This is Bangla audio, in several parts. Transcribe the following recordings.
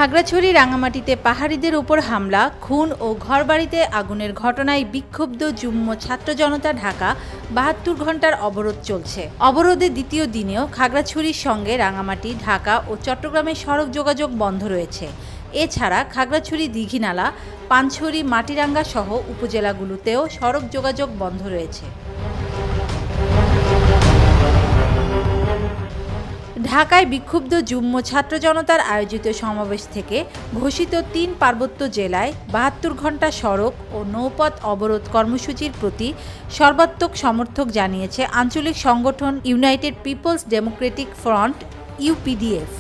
খাগড়াছড়ি রাঙামাটিতে পাহাড়িদের উপর হামলা, খুন ও ঘরবাড়িতে আগুনের ঘটনায় বিক্ষুব্ধ যুগ্ম ছাত্র জনতা ঢাকা ৭২ ঘণ্টার অবরোধ চলছে। অবরোধের দ্বিতীয় দিনেও খাগড়াছড়ির সঙ্গে রাঙামাটি, ঢাকা ও চট্টগ্রামের সড়ক যোগাযোগ বন্ধ রয়েছে। এছাড়া খাগড়াছড়ি, দীঘিনালা, পানছড়ি, মাটিরাঙ্গা সহ উপজেলাগুলোতেও সড়ক যোগাযোগ বন্ধ রয়েছে। ঢাকায় বিক্ষুব্ধ যুগ্ম ছাত্র জনতার আয়োজিত সমাবেশ থেকে ঘোষিত ৩ পার্বত্য জেলায় ৭২ ঘণ্টা সড়ক ও নৌপথ অবরোধ কর্মসূচির প্রতি সর্বাত্মক সমর্থন জানিয়েছে আঞ্চলিক সংগঠন United People's Democratic Front UPDF.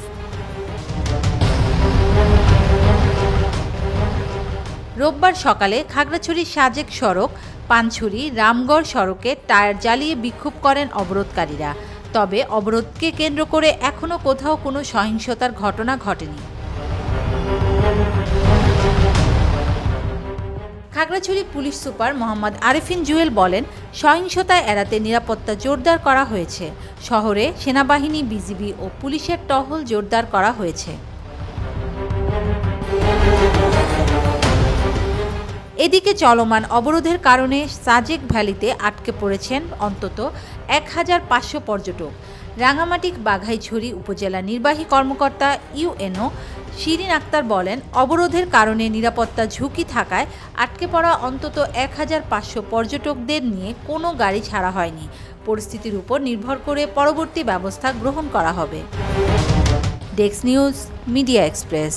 রোববার সকালে খাগড়াছড়ি সাজেক সড়ক, পানছড়ি, রামগড় সড়কে টায়ার জ্বালিয়ে বিক্ষোভ করেন অবরোধকারীরা। তবে অবরোধকে কেন্দ্র করে এখনও কোথাও কোনো সহিংসতার ঘটনা ঘটেনি। খাগড়াছড়ি পুলিশ সুপার মোহাম্মদ আরেফিন জুয়েল বলেন, সহিংসতা এড়াতে নিরাপত্তা জোরদার করা হয়েছে। শহরে সেনাবাহিনী, বিজিবি ও পুলিশের টহল জোরদার করা হয়েছে। এদিকে চলমান অবরোধের কারণে সাজেক ভ্যালিতে আটকে পড়েছেন অন্তত ১,৫০০ পর্যটক। রাঙামাটি বাঘাইছড়ি উপজেলা নির্বাহী কর্মকর্তা ইউএনও শিরিন আক্তার বলেন, অবরোধের কারণে নিরাপত্তা ঝুঁকি থাকায় আটকে পড়া অন্তত ১,৫০০ পর্যটকদের নিয়ে কোনো গাড়ি ছাড়া হয়নি। পরিস্থিতির উপর নির্ভর করে পরবর্তী ব্যবস্থা গ্রহণ করা হবে। Desk news, media express.